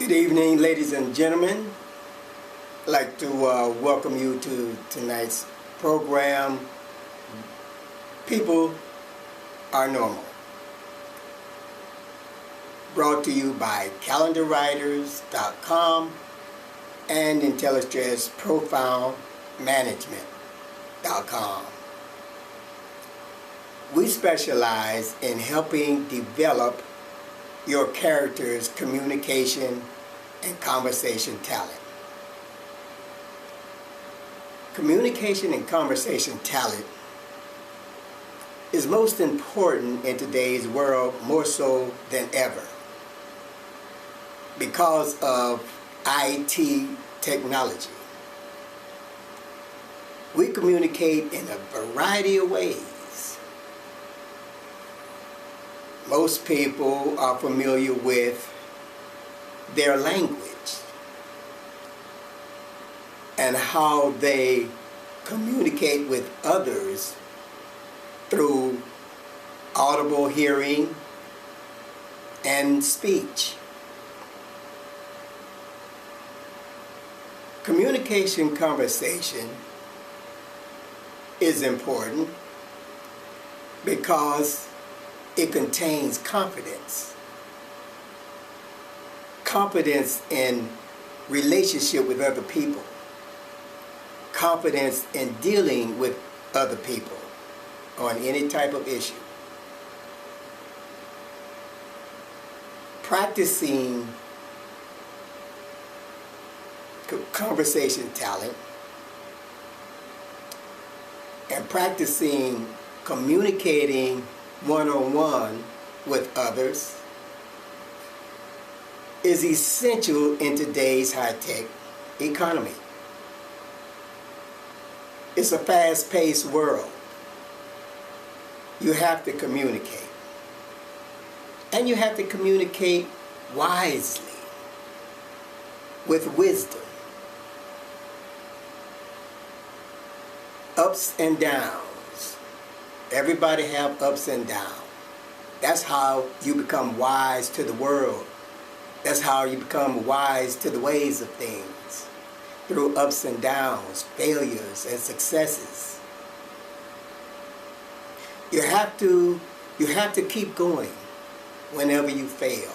Good evening, ladies and gentlemen. I'd like to welcome you to tonight's program, People Are Normal. Brought to you by calendarwriters.com and IntelliStress Profile Management.com. We specialize in helping develop your character's communication and conversation talent. Communication and conversation talent is most important in today's world, more so than ever, because of IT technology. We communicate in a variety of ways. Most people are familiar with their language and how they communicate with others through audible hearing and speech. Communication conversation is important because it contains confidence. Confidence in relationship with other people. Confidence in dealing with other people on any type of issue. Practicing conversation talent and practicing communicating one-on-one with others is essential in today's high-tech economy. It's a fast-paced world. You have to communicate. And you have to communicate wisely, with wisdom. Ups and downs. Everybody have ups and downs. That's how you become wise to the world. That's how you become wise to the ways of things. Through ups and downs, failures and successes. You have to keep going whenever you fail.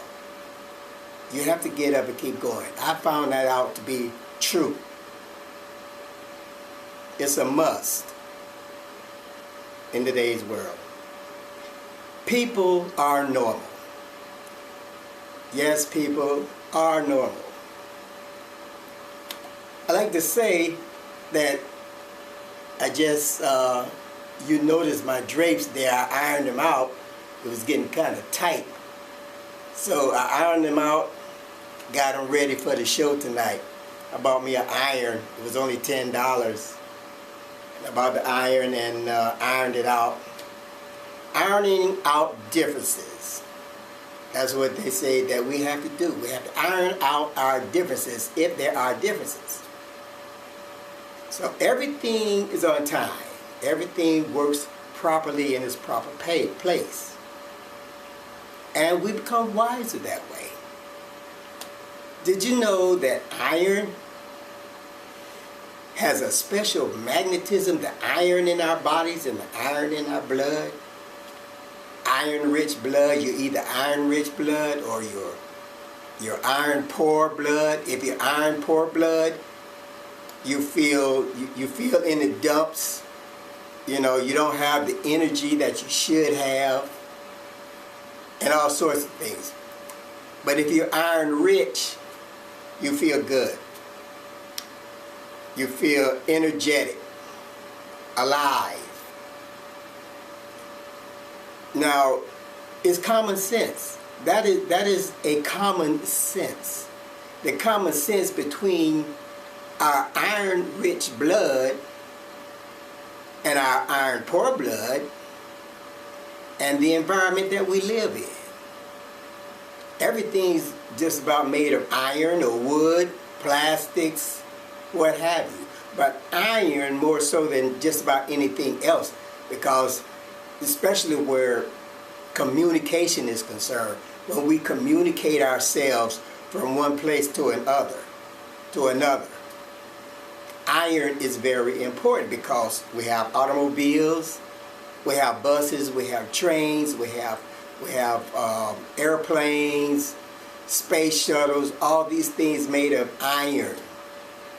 You have to get up and keep going. I found that out to be true. It's a must in today's world. People are normal. Yes, people are normal. I like to say that I just, you notice my drapes there, I ironed them out. It was getting kind of tight. So I ironed them out, got them ready for the show tonight. I bought me an iron. It was only $10. I bought the iron and ironed it out. Ironing out differences. That's what they say that we have to do. We have to iron out our differences if there are differences. So everything is on time. Everything works properly in its proper place. And we become wiser that way. Did you know that iron has a special magnetism, the iron in our bodies and the iron in our blood? Iron-rich blood, you're either iron-rich blood or you're iron-poor blood. If you're iron-poor blood, you feel in the dumps. You know, you don't have the energy that you should have, and all sorts of things. But if you're iron-rich, you feel good. You feel energetic, alive. Now, it's common sense. That is a common sense. The common sense between our iron-rich blood and our iron-poor blood and the environment that we live in. Everything's just about made of iron or wood, plastics, what have you. But iron more so than just about anything else, because especially where communication is concerned, when we communicate ourselves from one place to another. Iron is very important because we have automobiles, we have buses, we have trains, we have airplanes, space shuttles, all these things made of iron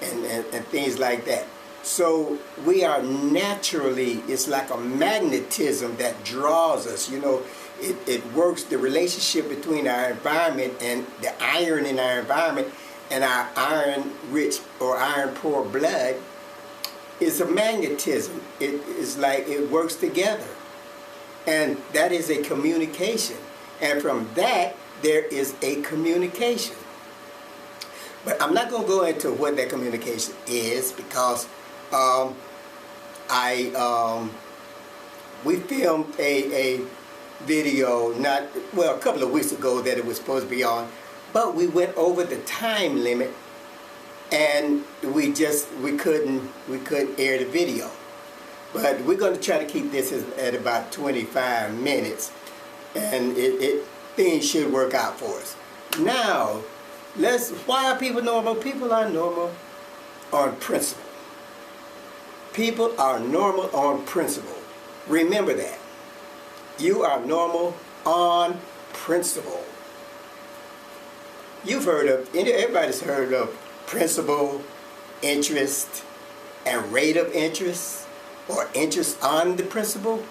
and things like that. So we are naturally, it's like a magnetism that draws us. You know, it works, the relationship between our environment and the iron in our environment and our iron-rich or iron-poor blood is a magnetism. It is like it works together. And that is a communication. And from that, there is a communication. But I'm not going to go into what that communication is because we filmed a video a couple of weeks ago that it was supposed to be on, but we went over the time limit and we couldn't air the video. But we're going to try to keep this at about 25 minutes, and things should work out for us. Now, why are people normal? People are normal on principle. People are normal on principle. Remember that. You are normal on principle. Everybody's heard of principle, interest, and rate of interest, or interest on the principle.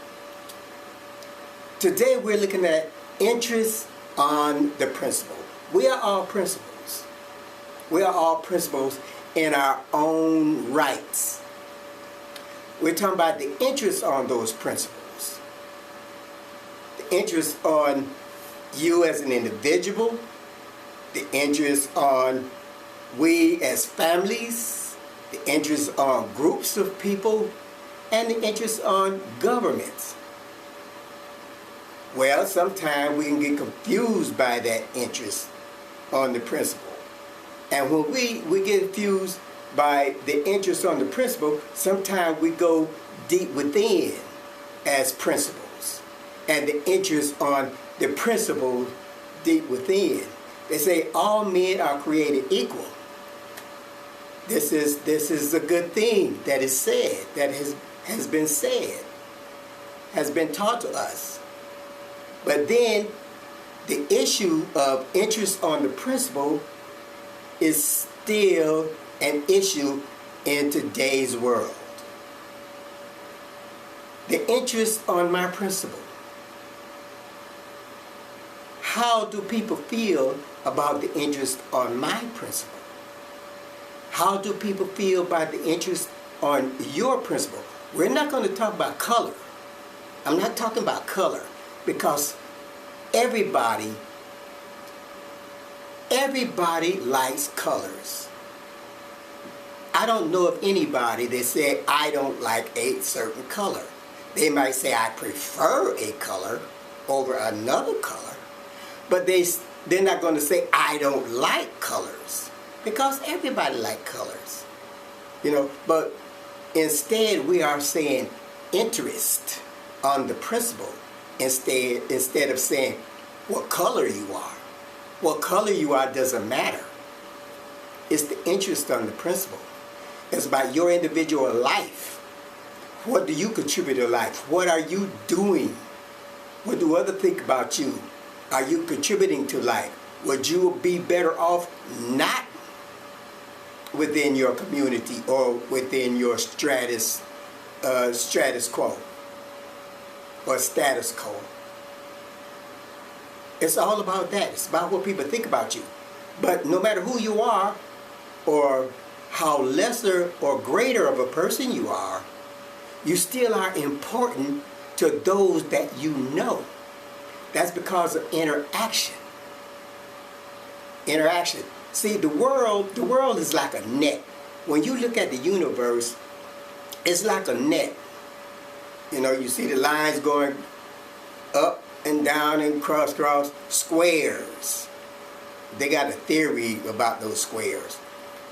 Today we're looking at interest on the principle. We are all principles. We are all principles in our own rights. We're talking about the interest on those principles. The interest on you as an individual, the interest on we as families, the interest on groups of people, and the interest on governments. Well, sometimes we can get confused by that interest on the principle. And when we get confused by the interest on the principle, sometimes we go deep within as principles. And the interest on the principle deep within. They say all men are created equal. This is a good thing that is said, that has been said, has been taught to us. But then the issue of interest on the principle is still an issue in today's world. The interest on my principle. How do people feel about the interest on my principle? How do people feel about the interest on your principle? We're not going to talk about color. I'm not talking about color because everybody likes colors. I don't know of anybody that said, I don't like a certain color. They might say, I prefer a color over another color. But they're not going to say, I don't like colors. Because everybody likes colors. You know, but instead we are saying interest on the principle instead of saying what color you are. What color you are doesn't matter. It's the interest on the principle. It's about your individual life. What do you contribute to life? What are you doing? What do others think about you? Are you contributing to life? Would you be better off not within your community or within your stratus quo or status quo? It's all about that. It's about what people think about you. But no matter who you are or how lesser or greater of a person you are, you still are important to those that you know. That's because of interaction. Interaction. See, the world is like a net. When you look at the universe, it's like a net. You know, you see the lines going up and down and cross squares. They got a theory about those squares.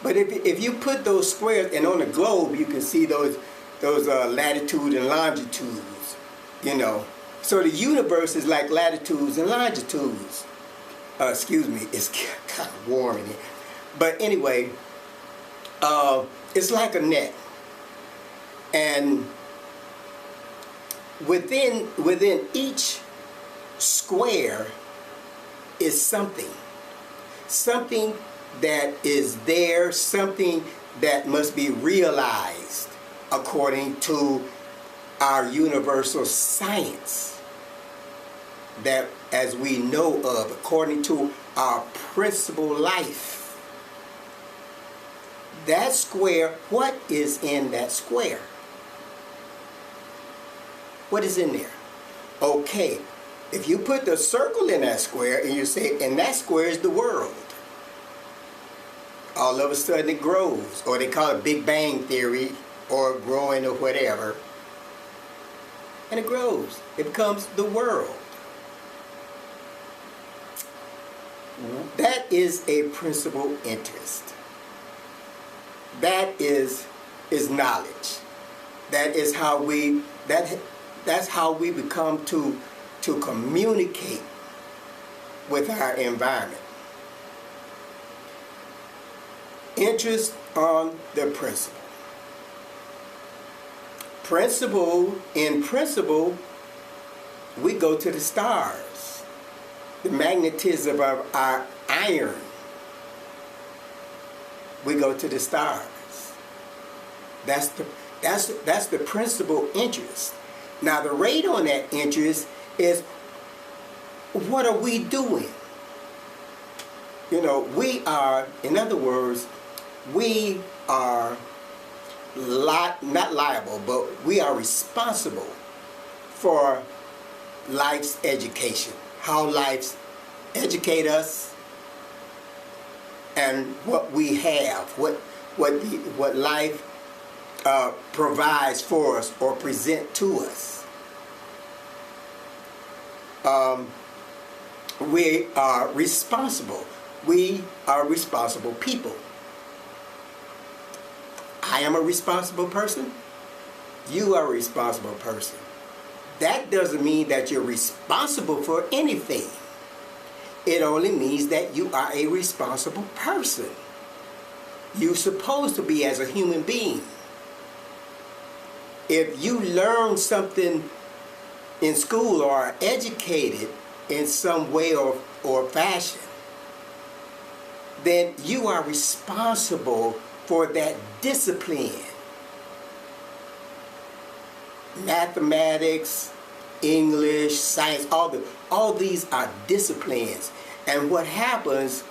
But if you put those squares, and on the globe you can see those latitude and longitudes, you know. So the universe is like latitudes and longitudes. excuse me, it's kind of warm in here. But anyway, it's like a net. And within each square is something that is there, something that must be realized according to our universal science that as we know of, according to our principal life. That square, what is in that square? What is in there? Okay, if you put the circle in that square and you say, and that square is the world, all of a sudden it grows, or they call it Big Bang Theory, or growing, or whatever, and it grows. It becomes the world. That is a principal interest. That is knowledge. That is how we that's how we become to communicate with our environment. Interest on the principle. In principle, we go to the stars. The magnetism of our iron. We go to the stars. That's the principal interest. Now the rate on that interest is, what are we doing? You know, we are, in other words, we are not liable, but we are responsible for life's education. How life educate us, and what we have, what life provides for us or present to us. We are responsible. We are responsible people. I am a responsible person. You are a responsible person. That doesn't mean that you're responsible for anything. It only means that you are a responsible person. You're supposed to be as a human being. If you learn something in school or are educated in some way or fashion, then you are responsible for that discipline. Mathematics, English, science, all these are disciplines. And what happens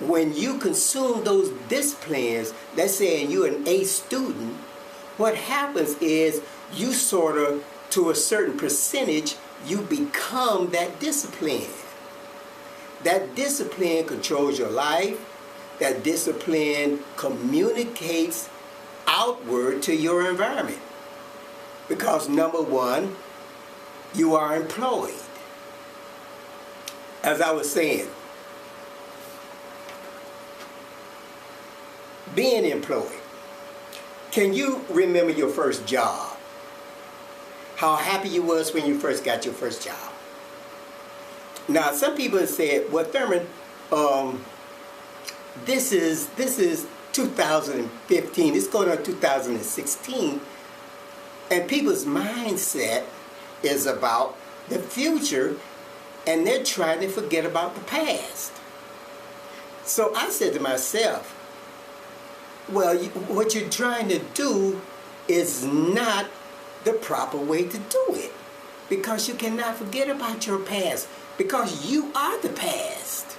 when you consume those disciplines, let's say you're an A student, what happens is you sort of, to a certain percentage, you become that discipline. That discipline controls your life. That discipline communicates outward to your environment. Because number one, you are employed. As I was saying, being employed. Can you remember your first job? How happy you was when you first got your first job? Now, some people have said, well, Thurman, this is 2015. It's going on 2016. And people's mindset is about the future, and they're trying to forget about the past. So I said to myself, well, what you're trying to do is not the proper way to do it, because you cannot forget about your past, because you are the past.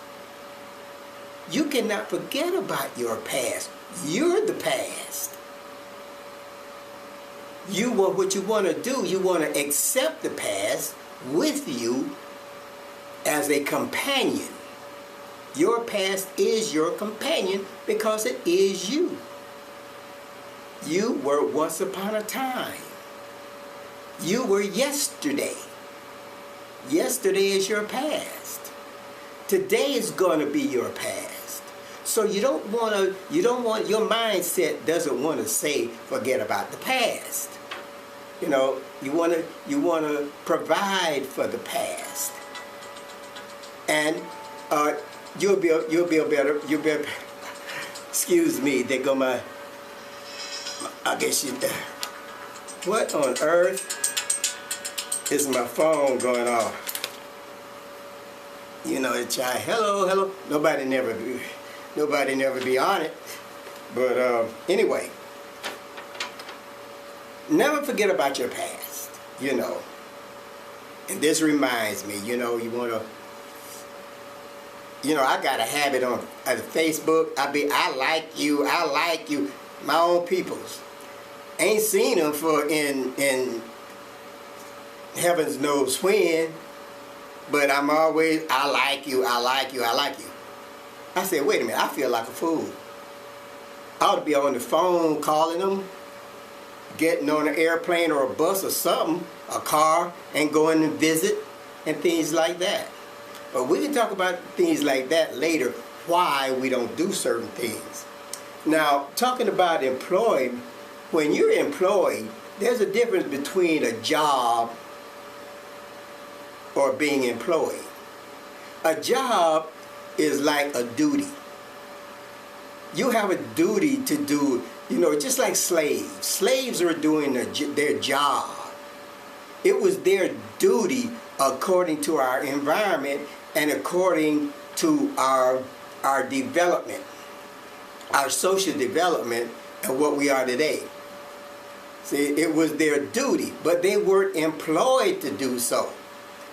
You cannot forget about your past. You're the past. What you want to do, you want to accept the past with you as a companion. Your past is your companion because it is you. You were once upon a time. You were yesterday. Yesterday is your past. Today is going to be your past. So your mindset doesn't want to say forget about the past. You know, you want to provide for the past. And uh, you'll be a better. Excuse me, there go my. I guess you. What on earth is my phone going off? You know, it's hello, hello. Nobody never be on it. But anyway, never forget about your past. You know, and this reminds me. You know, you want to. You know, I got a habit on Facebook. I like you, my own peoples. Ain't seen them for in heavens knows when, but I'm always, I like you. I said, wait a minute, I feel like a fool. I ought to be on the phone calling them, getting on an airplane or a bus or something, a car, and going to visit and things like that. But we can talk about things like that later, why we don't do certain things. Now, talking about employed, when you're employed, there's a difference between a job or being employed. A job is like a duty. You have a duty to do, you know, just like slaves. Slaves are doing their job. It was their duty according to our environment and according to our development, our social development, and what we are today. See, it was their duty, but they weren't employed to do so.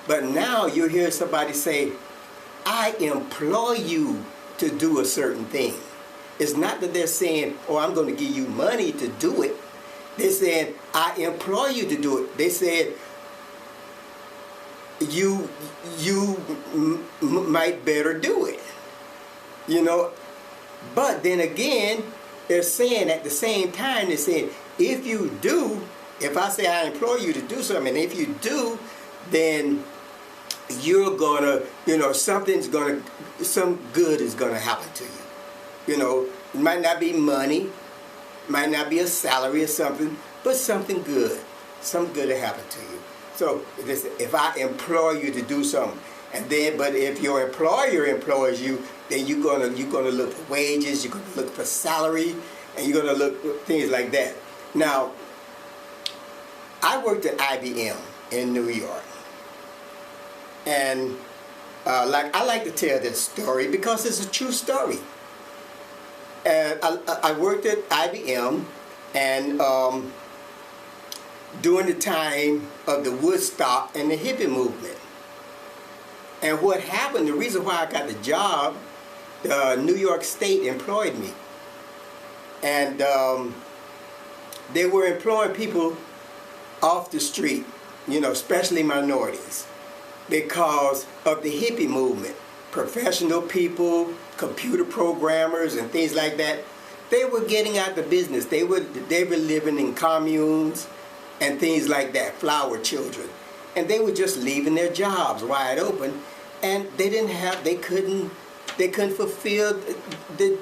But now you hear somebody say, I employ you to do a certain thing. It's not that they're saying, oh, I'm going to give you money to do it. They're saying, I employ you to do it. They said, you might better do it. You know, but then again, they're saying at the same time, they're saying, if you do, if I say I employ you to do something, and if you do, then you're gonna, you know, some good is gonna happen to you. You know, it might not be money, might not be a salary or something, but something good will happen to you. So if I employ you to do something, and then, but if your employer employs you, then you're gonna look for wages, you're gonna look for salary, and you're gonna look for things like that. Now, I worked at IBM in New York, and I like to tell this story because it's a true story. And I worked at IBM, and during the time of the Woodstock and the hippie movement. And what happened, the reason why I got the job, New York State employed me. And they were employing people off the street, you know, especially minorities, because of the hippie movement. Professional people, computer programmers, and things like that, they were getting out the business. They were living in communes and things like that, flower children. And they were just leaving their jobs wide open, and they couldn't fulfill the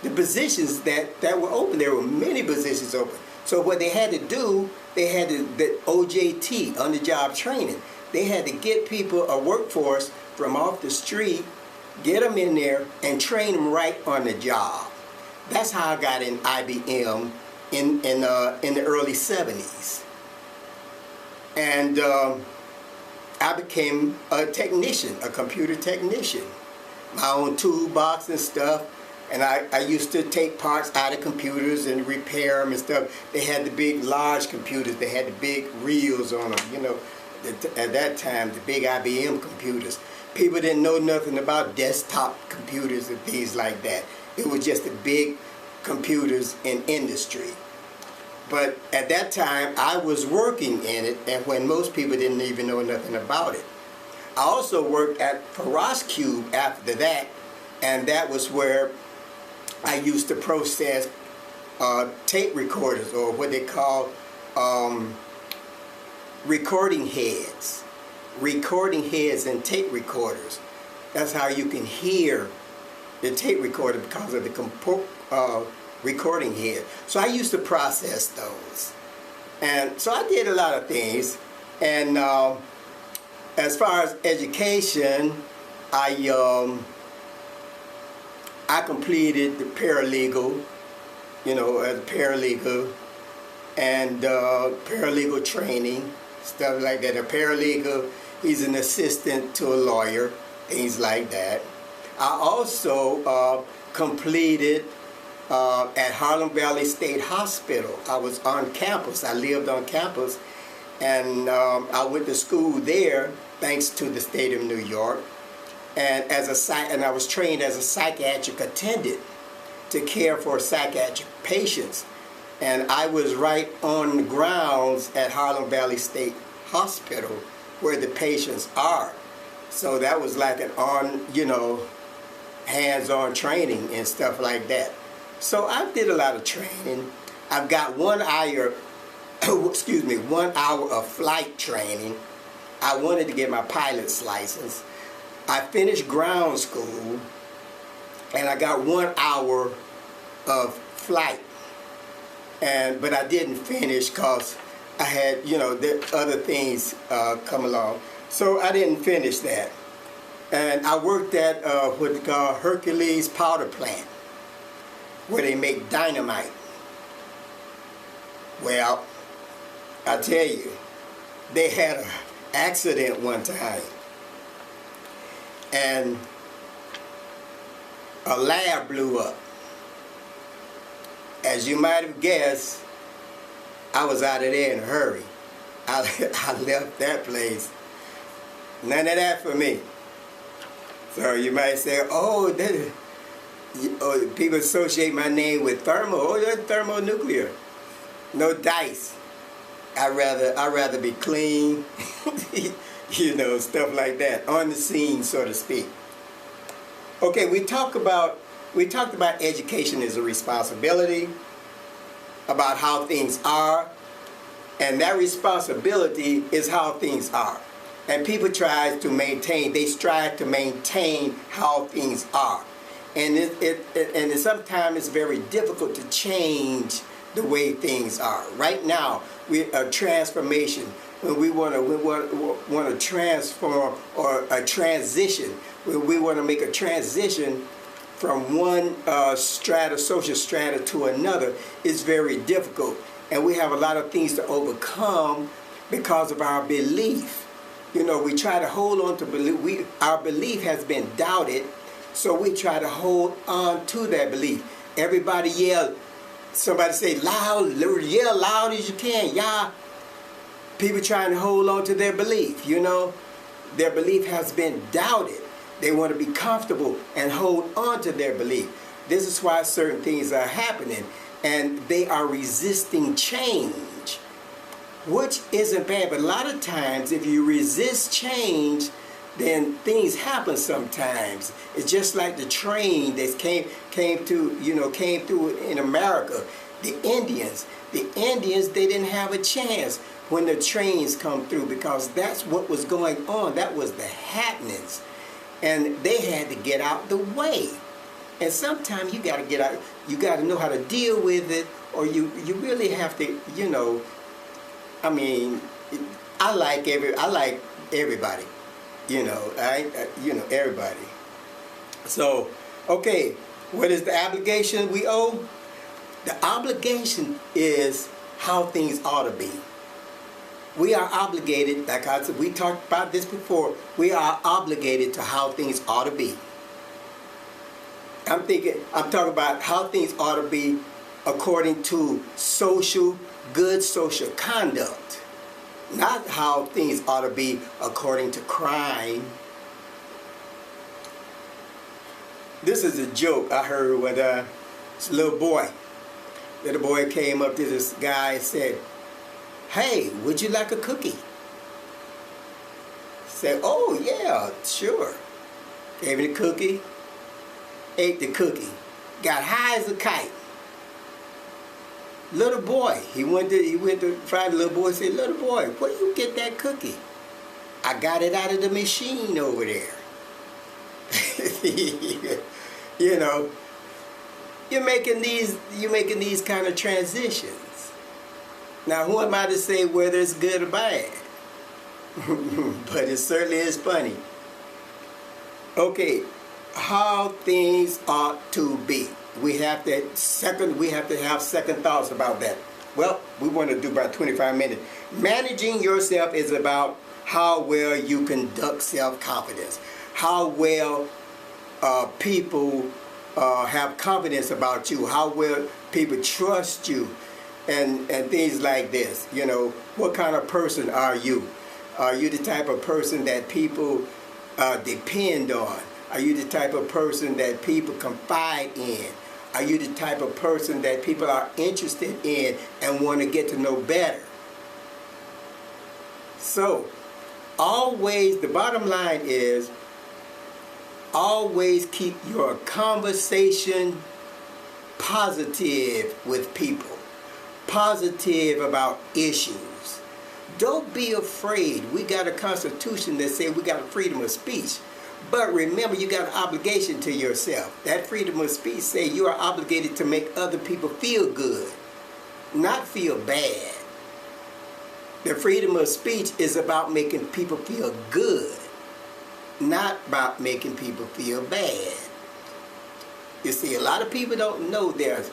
the positions that were open. There were many positions open. So what they had to do, they had the OJT, on-the-job training. They had to get people, a workforce from off the street, get them in there and train them right on the job. That's how I got in IBM in the early 70s. And I became a technician, a computer technician. My own toolbox and stuff. And I used to take parts out of computers and repair them and stuff. They had the big, large computers. They had the big reels on them, you know. At that time, the big IBM computers. People didn't know nothing about desktop computers and things like that. It was just the big computers in industry. But at that time, I was working in it, and when most people didn't even know nothing about it. I also worked at Cube after that, and that was where I used to process tape recorders, or what they call recording heads and tape recorders. That's how you can hear the tape recorder, because of the recording head. So I used to process those. And so I did a lot of things. And as far as education, I completed the paralegal, you know, as a paralegal, and paralegal training, stuff like that. A paralegal, he's an assistant to a lawyer, things like that. I also completed at Harlem Valley State Hospital. I was on campus. I lived on campus, and I went to school there thanks to the state of New York. And I was trained as a psychiatric attendant to care for psychiatric patients. And I was right on the grounds at Harlem Valley State Hospital where the patients are. So that was like an hands-on training and stuff like that. So I did a lot of training. I've got 1 hour, 1 hour of flight training. I wanted to get my pilot's license. I finished ground school, and I got 1 hour of flight. But I didn't finish because I had, the other things come along. So I didn't finish that. And I worked at what's called Hercules Powder Plant, where they make dynamite. Well, I tell you, they had an accident one time, and a lab blew up. As you might have guessed, I was out of there in a hurry. I left that place. None of that for me. So you might say, oh, people associate my name with thermal. Oh, that's thermonuclear. No dice. I'd rather be clean, stuff like that, on the scene, so to speak. Okay, we talked about education as a responsibility, about how things are, and that responsibility is how things are. And people strive to maintain how things are. And sometimes it's very difficult to change the way things are. Right now, a transformation, when we want to transform, or a transition, when we want to make a transition from one social strata to another, is very difficult. And we have a lot of things to overcome because of our belief. We try to hold on to belief. Our belief has been doubted, so we try to hold on to that belief. Everybody yell. Somebody say loud, yell loud as you can. Yeah. People trying to hold on to their belief, Their belief has been doubted. They want to be comfortable and hold on to their belief. This is why certain things are happening, and they are resisting change, which isn't bad. But a lot of times, if you resist change, then things happen sometimes. It's just like the train that came through in America. The Indians, they didn't have a chance when the trains come through, because that's what was going on. That was the happenings. And they had to get out the way. And sometimes you got to get out. You got to know how to deal with it, or you really have to, I mean, I like everybody. Everybody. So, okay, what is the obligation we owe? The obligation is how things ought to be. We are obligated, like I said, we talked about this before, we are obligated to how things ought to be. I'm talking about how things ought to be according to good social conduct. Not how things ought to be according to crime. This is a joke I heard when this little boy came up to this guy and said, "Hey, would you like a cookie?" He said, "Oh yeah, sure." Gave him the cookie, ate the cookie, got high as a kite. Little boy, he went to find the little boy and said, "Little boy, where you get that cookie?" "I got it out of the machine over there." You're making these kind of transitions. Now, who am I to say whether it's good or bad? But it certainly is funny. Okay, how things ought to be. We have to have second thoughts about that. Well, we want to do about 25 minutes. Managing yourself is about how well you conduct self-confidence, how well people have confidence about you, how well people trust you, and things like this. You know, what kind of person are you? Are you the type of person that people depend on? Are you the type of person that people confide in? Are you the type of person that people are interested in and want to get to know better? So, always, the bottom line is, always keep your conversation positive with people. Positive about issues. Don't be afraid. We got a constitution that says we got a freedom of speech. But remember, you got an obligation to yourself. That freedom of speech says you are obligated to make other people feel good, not feel bad. The freedom of speech is about making people feel good, not about making people feel bad. You see, a lot of people don't know there's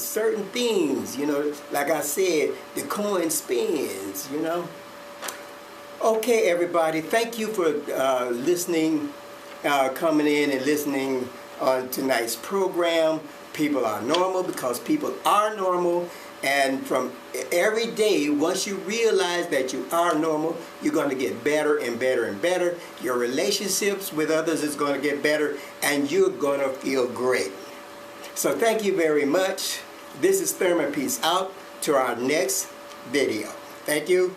certain things, you know, like I said, the coin spins, you know. Okay, everybody, thank you for listening, coming in and listening on tonight's program. People are normal because people are normal. And from every day, once you realize that you are normal, you're going to get better and better and better. Your relationships with others is going to get better, and you're going to feel great. So thank you very much. This is Thurman. Peace out. To our next video. Thank you.